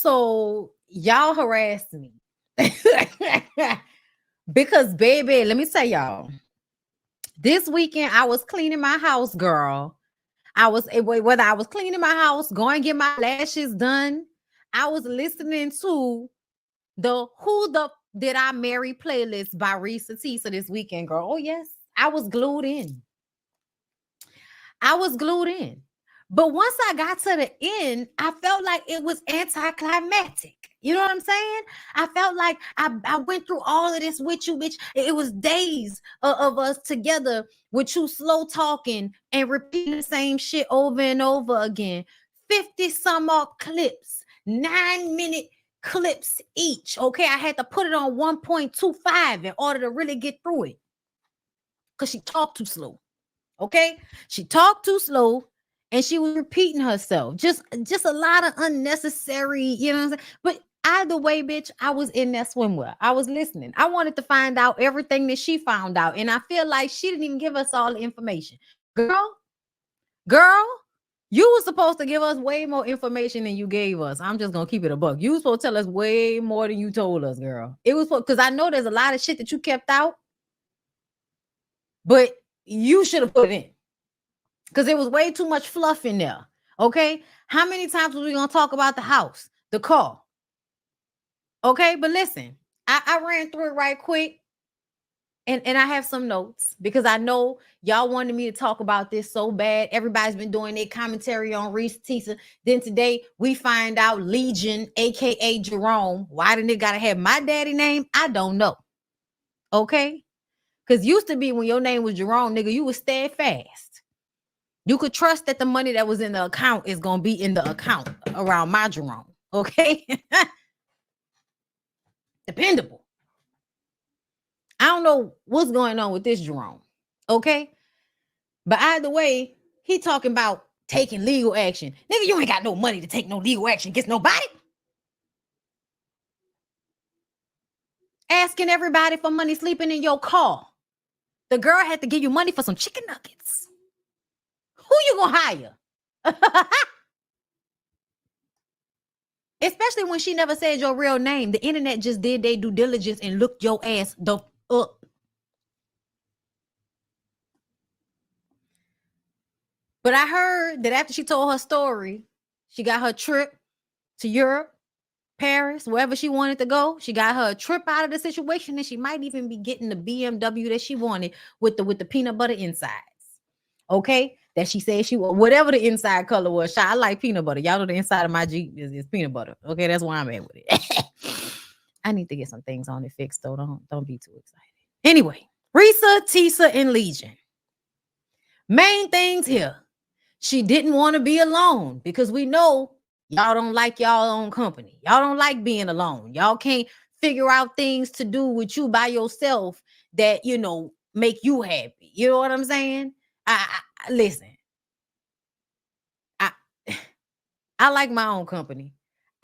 So y'all harassed me. Because baby, let me tell y'all, this weekend I was cleaning my house, girl. Whether I was cleaning my house, going to get my lashes done, I was listening to the Who the Did I Marry playlist by Reesa Teesa this weekend, girl. Oh, yes. I was glued in. But once I got to the end, I felt like it was anticlimactic. You know what I'm saying? I felt like I went through all of this with you, bitch. It was days of us together with you slow talking and repeating the same shit over and over again. 50 some odd clips, 9-minute clips each. Okay, I had to put it on 1.25 in order to really get through it because she talked too slow. Okay, she talked too slow and she was repeating herself. Just a lot of unnecessary, you know what I'm saying? But either way, bitch, I was in that swimwear. I was listening. I wanted to find out everything that she found out. And I feel like she didn't even give us all the information. Girl, you were supposed to give us way more information than you gave us. I'm just gonna keep it a buck. You were supposed to tell us way more than you told us, girl. It was because I know there's a lot of shit that you kept out, but you should have put it in because it was way too much fluff in there. Okay, how many times was we gonna talk about the house, the car? Okay, but listen, I ran through it right quick. And I have some notes because I know y'all wanted me to talk about this so bad. Everybody's been doing their commentary on Reesa Teesa. Then today we find out Legion, aka Jerome. Why didn't it gotta have my daddy name? I don't know. Okay, because used to be when your name was Jerome, nigga, you was steadfast. You could trust that the money that was in the account is gonna be in the account around my Jerome. Okay, dependable. I don't know what's going on with this Jerome. Okay. But either way, he talking about taking legal action. Nigga, you ain't got no money to take no legal action against nobody. Asking everybody for money sleeping in your car. The girl had to give you money for some chicken nuggets. Who you gonna hire? Especially when she never said your real name. The internet just did their due diligence and looked your ass up. But I heard that after she told her story, she got her trip to Europe, Paris, wherever she wanted to go. She got her a trip out of the situation, and she might even be getting the BMW that she wanted with the peanut butter insides. Okay, that she said she was whatever the inside color was. I like peanut butter. Y'all know the inside of my Jeep is peanut butter. Okay, that's why I'm at with it. I need to get some things on it fixed though. Don't be too excited. Anyway, Reesa, Teesa, and Legion. Main things here. She didn't want to be alone because we know y'all don't like y'all own company. Y'all don't like being alone. Y'all can't figure out things to do with you by yourself that, you know, make you happy. You know what I'm saying? I listen. I like my own company.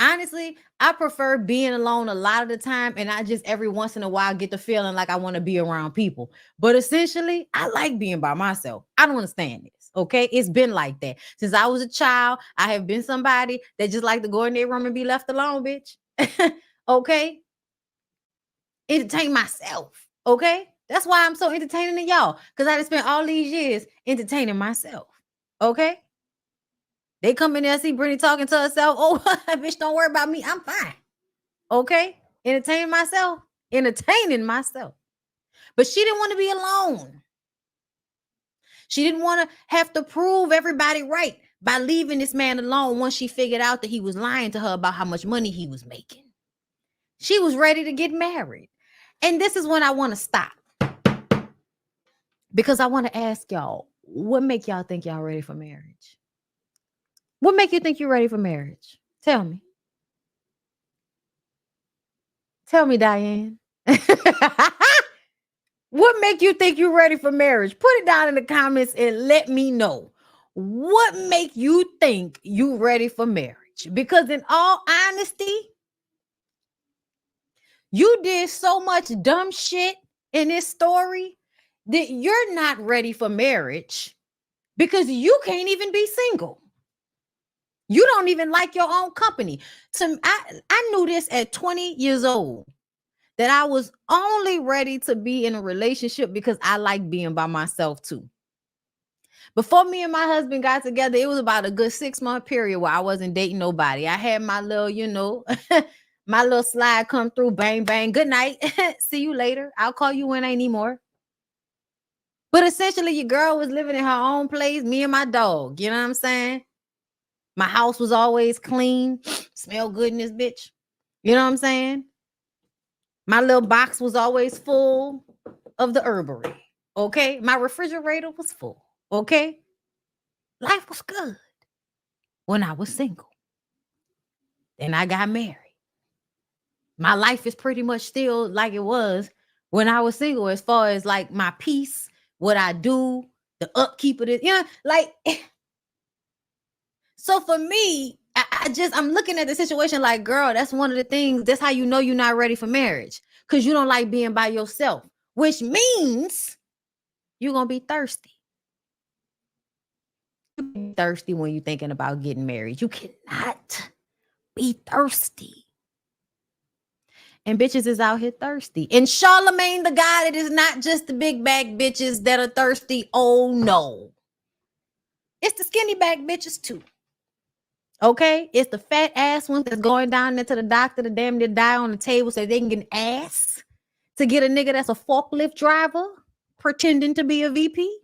Honestly, I prefer being alone a lot of the time, and I just every once in a while get the feeling like I want to be around people. But essentially, I like being by myself. I don't understand this. Okay, it's been like that since I was a child. I have been somebody that just like to go in their room and be left alone, bitch. Okay, entertain myself. Okay, that's why I'm so entertaining to y'all because I just spent all these years entertaining myself. Okay. They come in there, see Brittany talking to herself. Oh, bitch, don't worry about me. I'm fine. Okay. Entertaining myself. But she didn't want to be alone. She didn't want to have to prove everybody right by leaving this man alone once she figured out that he was lying to her about how much money he was making. She was ready to get married. And this is when I want to stop. Because I want to ask y'all, what make y'all think y'all ready for marriage? What make you think you're ready for marriage? Tell me. Tell me, Diane. What make you think you're ready for marriage? Put it down in the comments and let me know. What make you think you ready for marriage? Because in all honesty, you did so much dumb shit in this story that you're not ready for marriage because you can't even be single. You don't even like your own company. I knew this at 20 years old, that I was only ready to be in a relationship because I like being by myself too. Before me and my husband got together, it was about a good 6-month period where I wasn't dating nobody. I had my little, my little slide come through, bang, bang, good night. See you later. I'll call you when I need more. But essentially, your girl was living in her own place, me and my dog. You know what I'm saying? My house was always clean, smell good in this bitch. You know what I'm saying? My little box was always full of the herbery. Okay. My refrigerator was full. Okay. Life was good when I was single. Then I got married. My life is pretty much still like it was when I was single, as far as like my peace, what I do, the upkeep of it, like. So for me, I'm looking at the situation like, girl, that's one of the things. That's how you know you're not ready for marriage, because you don't like being by yourself, which means you're gonna be thirsty. Thirsty when you're thinking about getting married. You cannot be thirsty. And bitches is out here thirsty. And Charlemagne the God, it is not just the big back bitches that are thirsty. Oh no. It's the skinny back bitches too. Okay? It's the fat ass ones that's going down there to the doctor to damn near die on the table so they can get an ass to get a nigga that's a forklift driver pretending to be a VP.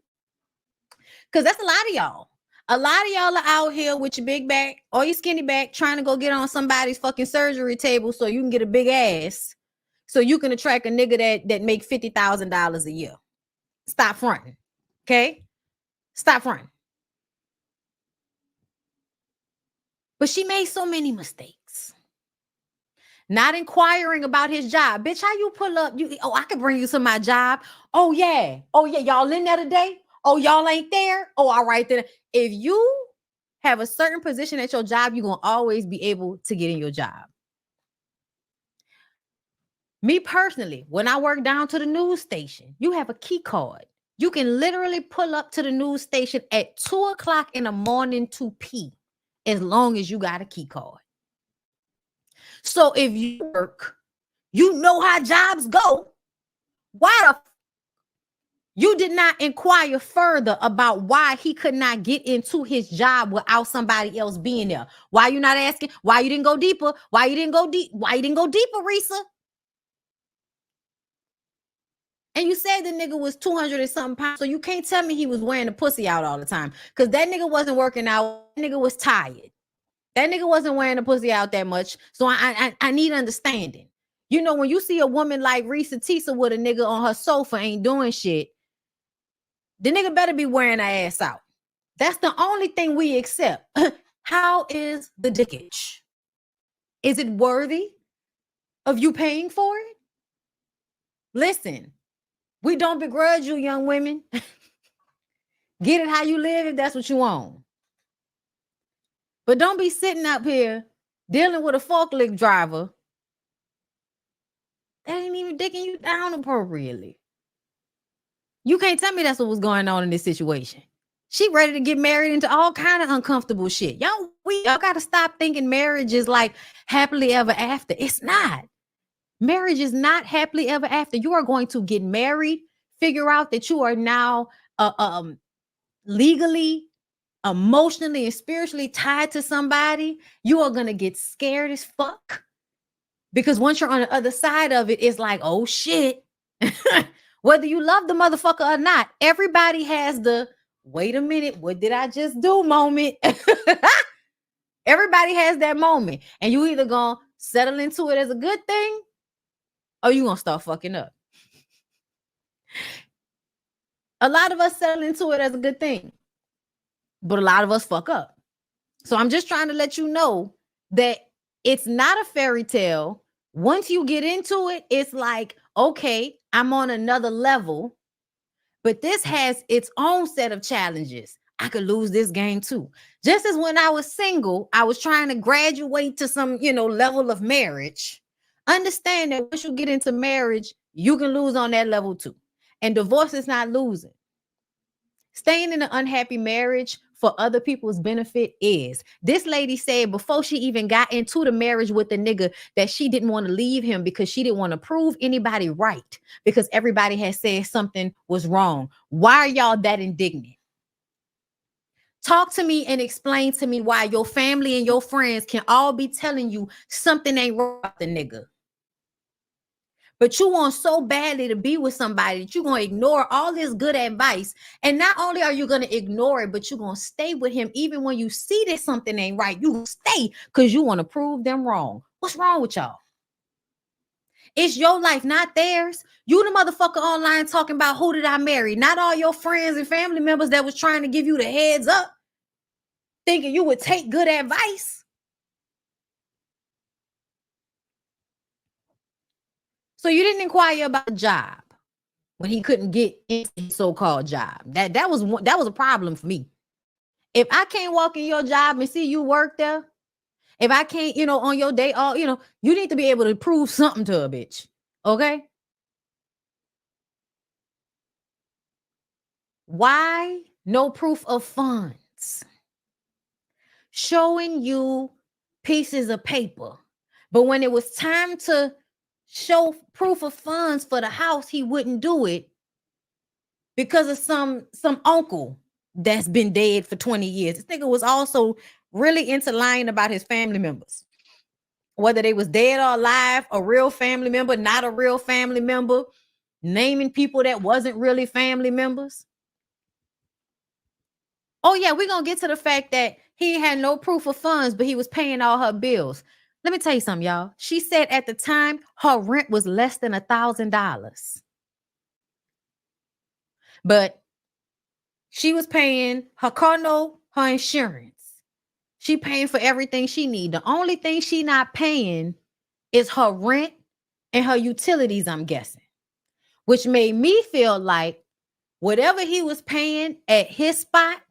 Because that's a lot of y'all. A lot of y'all are out here with your big back or your skinny back trying to go get on somebody's fucking surgery table so you can get a big ass, so you can attract a nigga that make $50,000 a year. Stop fronting. Okay? Stop fronting. But she made so many mistakes. Not inquiring about his job. Bitch, how you pull up? I could bring you to my job. Oh, yeah. Y'all in there today? Oh, y'all ain't there? Oh, all right then. If you have a certain position at your job, you're going to always be able to get in your job. Me personally, when I work down to the news station, you have a key card. You can literally pull up to the news station at 2:00 in the morning to pee, as long as you got a key card. So if you work, you know how jobs go. Why you did not inquire further about why he could not get into his job without somebody else being there? Why you not asking? Why you didn't go deeper? Why you didn't go deep? Why you didn't go deeper, Reesa? And you said the nigga was 200 and something pounds, so you can't tell me he was wearing the pussy out all the time, because that nigga wasn't working out. That nigga was tired. That nigga wasn't wearing the pussy out that much. So I need understanding. You know, when you see a woman like Reesa Teesa with a nigga on her sofa ain't doing shit, the nigga better be wearing her ass out. That's the only thing we accept. How is the dickage? Is it worthy of you paying for it? Listen, we don't begrudge you, young women. Get it how you live if that's what you want. But don't be sitting up here dealing with a forklift driver that ain't even dicking you down appropriately. You can't tell me that's what was going on in this situation. She ready to get married into all kind of uncomfortable shit. Y'all got to stop thinking marriage is like happily ever after. It's not. Marriage is not happily ever after. You are going to get married, figure out that you are now legally, emotionally, and spiritually tied to somebody. You are going to get scared as fuck, because once you're on the other side of it, it's like, oh shit. Whether you love the motherfucker or not, everybody has the wait a minute, what did I just do moment. Everybody has that moment, and you either gonna settle into it as a good thing, or you gonna start fucking up. A lot of us settle into it as a good thing, but a lot of us fuck up. So I'm just trying to let you know that it's not a fairy tale. Once you get into it, it's like, okay, I'm on another level, but this has its own set of challenges. I could lose this game too. Just as when I was single, I was trying to graduate to some, level of marriage. Understand that once you get into marriage, you can lose on that level too. And divorce is not losing. Staying in an unhappy marriage for other people's benefit is. This lady said before she even got into the marriage with the nigga that she didn't want to leave him because she didn't want to prove anybody right because everybody had said something was wrong. Why are y'all that indignant? Talk to me and explain to me why your family and your friends can all be telling you something ain't right about the nigga. But you want so badly to be with somebody that you're going to ignore all this good advice. And not only are you going to ignore it, but you're going to stay with him even when you see that something ain't right. You stay because you want to prove them wrong. What's wrong with y'all? It's your life, not theirs. You the motherfucker online talking about who did I marry? Not all your friends and family members that was trying to give you the heads up, thinking you would take good advice. So you didn't inquire about the job when he couldn't get into his so-called job. That was a problem for me. If I can't walk in your job and see you work there, if I can't, on your day off, you need to be able to prove something to a bitch. Okay? Why no proof of funds? Showing you pieces of paper. But when it was time to show proof of funds for the house, he wouldn't do it because of some uncle that's been dead for 20 years. This nigga was also really into lying about his family members, whether they was dead or alive, a real family member, not a real family member, naming people that wasn't really family members. Oh yeah, we're gonna get to the fact that he had no proof of funds, but he was paying all her bills. Let me tell you something, y'all. She said at the time her rent was less than $1,000. But she was paying her car note, her insurance. She paying for everything she need. The only thing she not paying is her rent and her utilities, I'm guessing. Which made me feel like whatever he was paying at his spot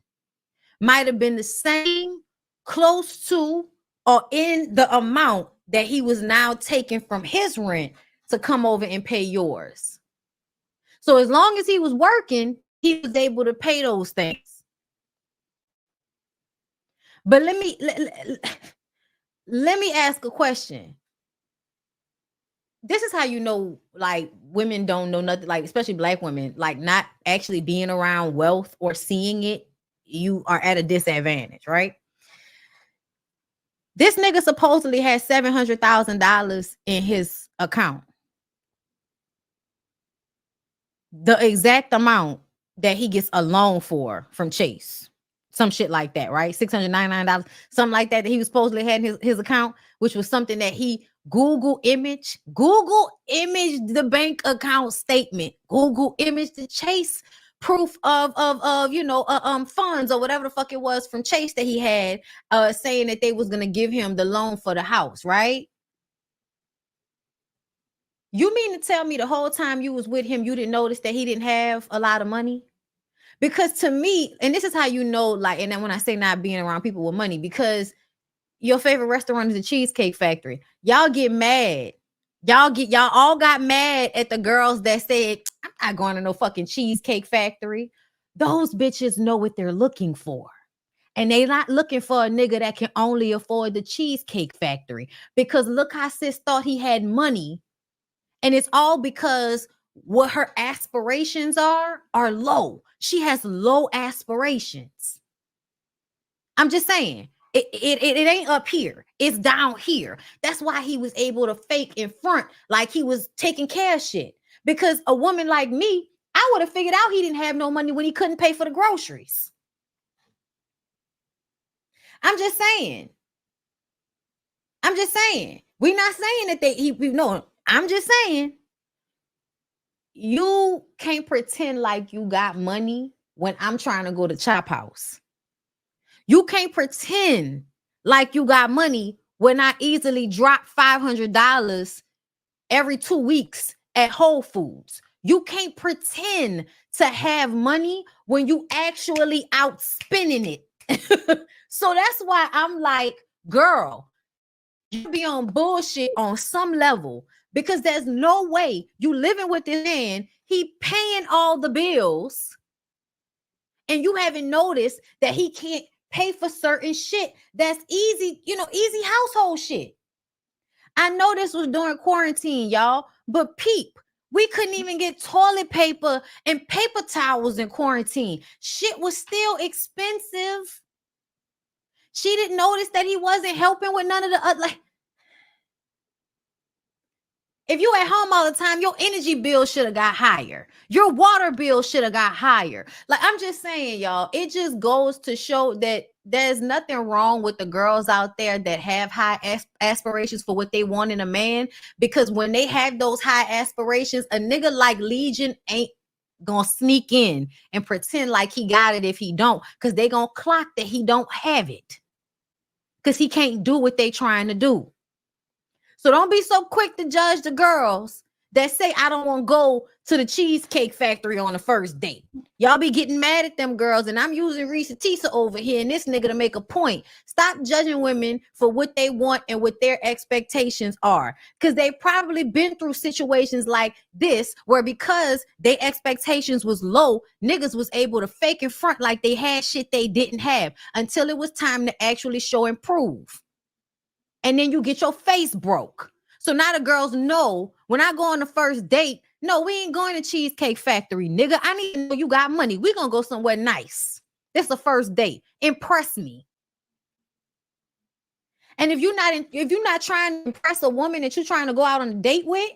might have been the same, close to, or in the amount that he was now taking from his rent to come over and pay yours. So as long as he was working, he was able to pay those things. But let me ask a question. This is how you know, like, women don't know nothing, like, especially Black women, like, not actually being around wealth or seeing it, you are at a disadvantage, right? This nigga supposedly has $700,000 in his account. The exact amount that he gets a loan for from Chase. Some shit like that, right? $699, something like that he was supposedly had in his account, which was something that he Google image the bank account statement, Google image the Chase proof of funds or whatever the fuck it was from Chase that he had, saying that they was gonna give him the loan for the house, right? You mean to tell me the whole time you was with him, you didn't notice that he didn't have a lot of money? Because to me, and this is how you know, like, and then when I say not being around people with money, because your favorite restaurant is the Cheesecake Factory. Y'all get mad. Y'all all got mad at the girls that said, I'm not going to no fucking Cheesecake Factory. Those bitches know what they're looking for. And they not looking for a nigga that can only afford the Cheesecake Factory. Because look how sis thought he had money. And it's all because what her aspirations are low. She has low aspirations. I'm just saying, it ain't up here. It's down here. That's why he was able to fake in front like he was taking care of shit. Because a woman like me, I would have figured out he didn't have no money when he couldn't pay for the groceries. I'm just saying. We're not saying that I'm just saying. You can't pretend like you got money when I'm trying to go to Chop House. You can't pretend like you got money when I easily drop $500 every 2 weeks at Whole Foods. You can't pretend to have money when you actually out spending it. So that's why I'm like, girl, you be on bullshit on some level, because there's no way you living with this man, he paying all the bills, and you haven't noticed that he can't pay for certain shit that's easy, easy household shit. I know this was during quarantine, y'all, but peep, we couldn't even get toilet paper and paper towels in quarantine. Shit was still expensive. She didn't notice that he wasn't helping with none of the other. If you at home all the time, your energy bill should have got higher. Your water bill should have got higher. Like, I'm just saying, y'all, it just goes to show that there's nothing wrong with the girls out there that have high aspirations for what they want in a man. Because when they have those high aspirations, a nigga like Legion ain't gonna sneak in and pretend like he got it if he don't. Because they gonna clock that he don't have it. Because he can't do what they trying to do. So don't be so quick to judge the girls that say, I don't want to go to the Cheesecake Factory on the first date. Y'all be getting mad at them girls, and I'm using Reesa Teesa over here and this nigga to make a point. Stop judging women for what they want and what their expectations are. Because they've probably been through situations like this where because their expectations was low, niggas was able to fake in front like they had shit they didn't have until it was time to actually show and prove. And then you get your face broke. So now the girls know when I go on the first date, no, we ain't going to Cheesecake Factory, nigga. I need to know you got money. We gonna go somewhere nice. This is the first date. Impress me. And if you're not trying to impress a woman that you're trying to go out on a date with,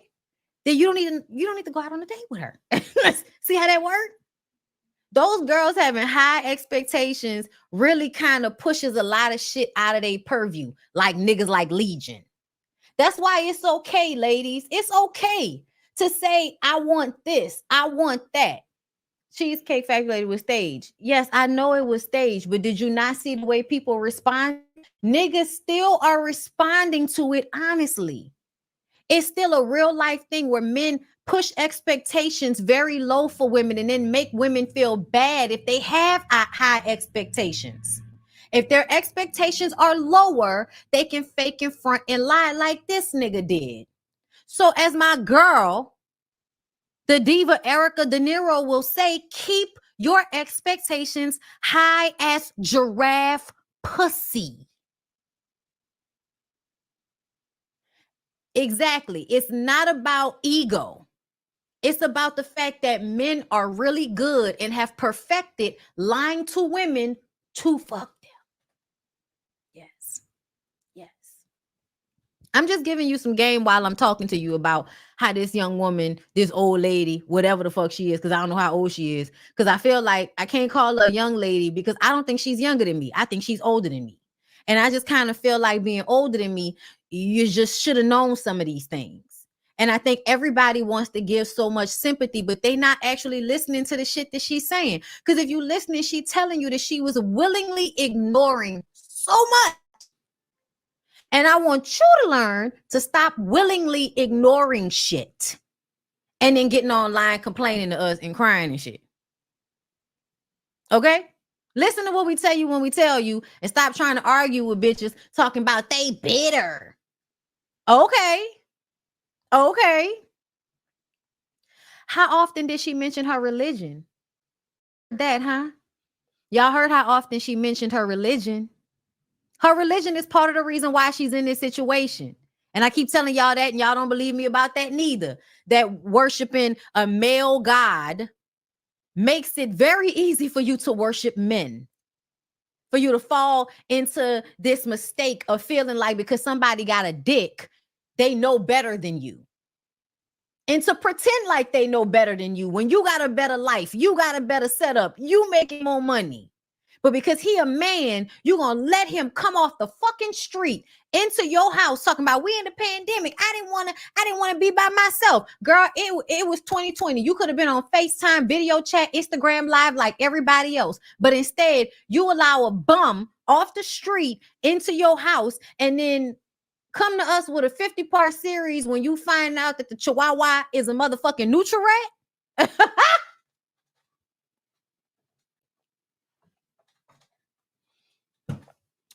then you don't need to go out on a date with her. See how that works? Those girls having high expectations really kind of pushes a lot of shit out of their purview, like niggas like Legion. That's why it's okay, ladies. It's okay to say, I want this, I want that. Cheesecake Factory lady was staged. Yes, I know it was staged, but did you not see the way people respond? Niggas still are responding to it honestly. It's still a real life thing where men push expectations very low for women and then make women feel bad if they have high expectations. If their expectations are lower, they can fake in front and lie like this nigga did. So as my girl, the diva Erica De Niro will say, keep your expectations high as giraffe pussy. Exactly. It's not about ego. It's about the fact that men are really good and have perfected lying to women to fuck them. Yes. Yes. I'm just giving you some game while I'm talking to you about how this young woman, this old lady, whatever the fuck she is, because I don't know how old she is, because I feel like I can't call her a young lady because I don't think she's younger than me. I think she's older than me. And I just kind of feel like being older than me, you just should have known some of these things. And I think everybody wants to give so much sympathy, but they not actually listening to the shit that she's saying. Because if you listening, she's telling you that she was willingly ignoring so much. And I want you to learn to stop willingly ignoring shit and then getting online complaining to us and crying and shit. Okay? Listen to what we tell you when we tell you and stop trying to argue with bitches talking about they bitter. Okay. Okay. How often did she mention her religion? That, huh? Y'all heard how often she mentioned her religion? Her religion is part of the reason why she's in this situation. And I keep telling y'all that, and y'all don't believe me about that neither. That worshiping a male god makes it very easy for you to worship men. For you to fall into this mistake of feeling like because somebody got a dick, they know better than you. And to pretend like they know better than you when you got a better life, you got a better setup, you making more money. But because he a man, you gonna let him come off the fucking street into your house talking about we in the pandemic. I didn't want to be by myself. Girl, it was 2020. You could have been on FaceTime, video chat, Instagram live like everybody else. But instead, you allow a bum off the street into your house and then come to us with a 50-part series when you find out that the Chihuahua is a motherfucking Nutri-Rat.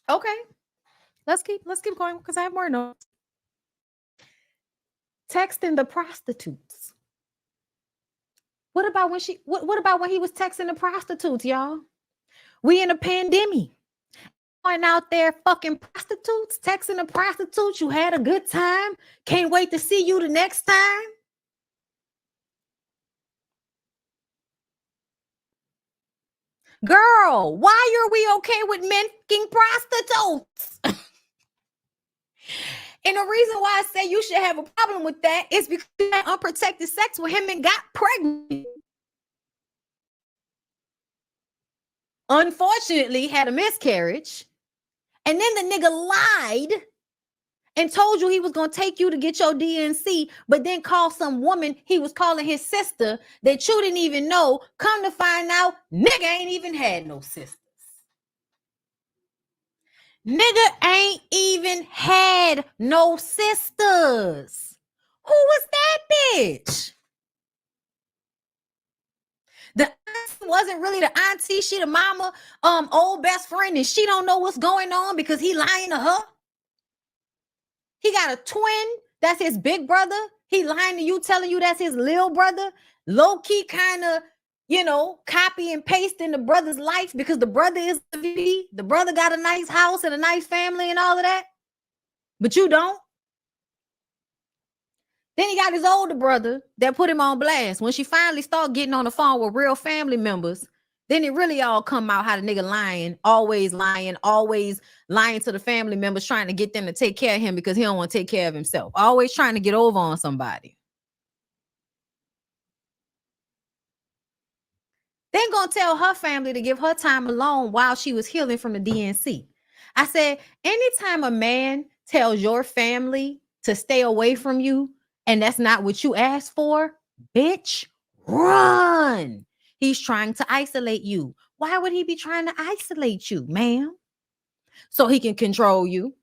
Okay, let's keep going because I have more notes. Texting the prostitutes. What about when what about when he was texting the prostitutes, y'all? We in a pandemic. Going out there fucking prostitutes, texting the prostitutes. You had a good time. Can't wait to see you the next time. Girl, why are we okay with men fucking prostitutes? And the reason why I say you should have a problem with that is because you had unprotected sex with him and got pregnant. Unfortunately, had a miscarriage. And then the nigga lied and told you he was going to take you to get your DNC, but then called some woman he was calling his sister that you didn't even know. Come to find out, nigga ain't even had no sisters. Nigga ain't even had no sisters. Who was that bitch? The auntie wasn't really the auntie. She the mama, old best friend, and she don't know what's going on because he lying to her. He got a twin. That's his big brother. He lying to you, telling you that's his little brother. Low key kind of, copy and paste in the brother's life because the brother is the VP. The brother got a nice house and a nice family and all of that. But you don't. Then he got his older brother that put him on blast. When she finally started getting on the phone with real family members, then it really all come out how the nigga always lying to the family members, trying to get them to take care of him because he don't want to take care of himself. Always trying to get over on somebody. Then gonna tell her family to give her time alone while she was healing from the DNC. I said, anytime a man tells your family to stay away from you, and that's not what you asked for, bitch, run. He's trying to isolate you. Why would he be trying to isolate you, ma'am? So he can control you.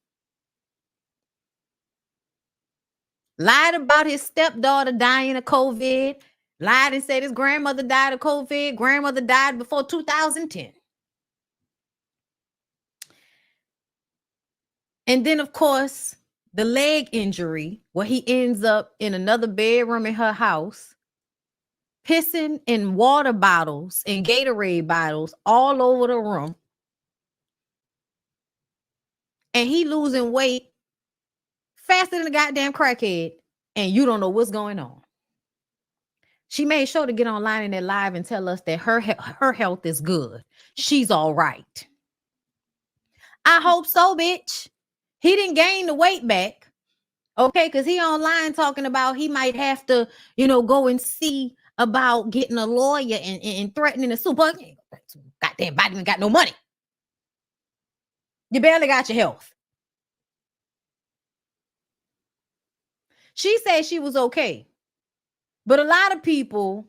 Lied about his stepdaughter dying of COVID. Lied and said his grandmother died of COVID. Grandmother died before 2010. And then, of course, the leg injury where he ends up in another bedroom in her house, pissing in water bottles and Gatorade bottles all over the room. And he losing weight faster than a goddamn crackhead. And you don't know what's going on. She made sure to get online in that live and tell us that her health is good. She's all right. I hope so, bitch. He didn't gain the weight back. Okay, because he online talking about he might have to, go and see about getting a lawyer and threatening the super. Goddamn body ain't got no money. You barely got your health. She said she was okay. But a lot of people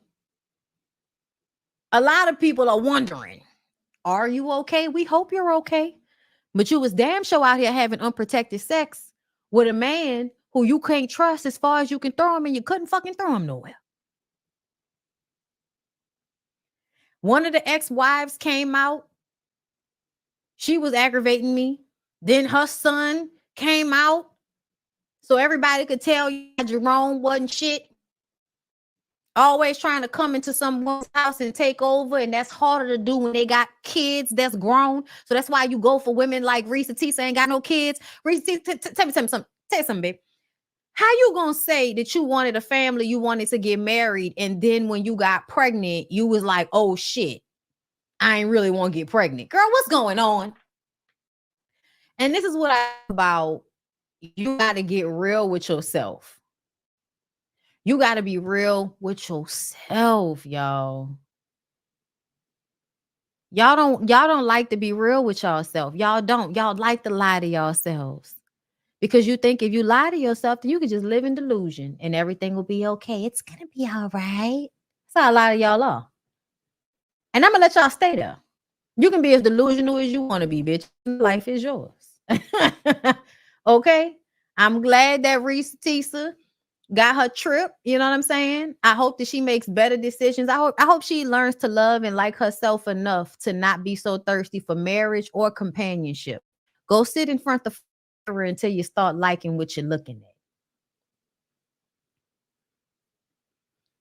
are wondering, are you okay? We hope you're okay. But you was damn sure out here having unprotected sex with a man who you can't trust as far as you can throw him, and you couldn't fucking throw him nowhere. One of the ex-wives came out. She was aggravating me. Then her son came out so everybody could tell you Jerome wasn't shit. Always trying to come into someone's house and take over, and that's harder to do when they got kids that's grown. So that's why you go for women like Reesa. Teesa ain't got no kids. Reesa, tell me something. Tell me something, babe. How you gonna say that you wanted a family, you wanted to get married, and then when you got pregnant, you was like, oh shit, I ain't really want to get pregnant. Girl, what's going on? And this is what I about. You got to get real with yourself. You got to be real with yourself, y'all. Y'all don't like to be real with yourself. Y'all don't. Y'all like to lie to yourselves. Because you think if you lie to yourself, then you can just live in delusion and everything will be okay. It's going to be all right. That's how a lot of y'all are. And I'm going to let y'all stay there. You can be as delusional as you want to be, bitch. Life is yours. Okay? I'm glad that Reesa Teesa got her trip. You know what I'm saying? I hope that she makes better decisions. I hope she learns to love and like herself enough to not be so thirsty for marriage or companionship. Go sit in front of the mirror until you start liking what you're looking at.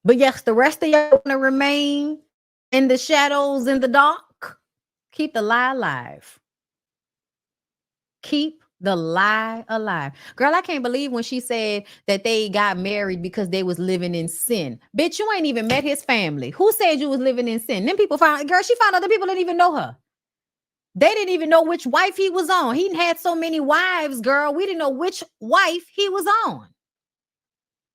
But yes, the rest of y'all want to remain in the shadows, in the dark. Keep the lie alive. Keep the lie alive. Girl, I can't believe when she said that they got married because they was living in sin. Bitch, you ain't even met his family. Who said you was living in sin? Then people found, girl, she found other people didn't even know her. They didn't even know which wife he was on. He had so many wives, girl. We didn't know which wife he was on.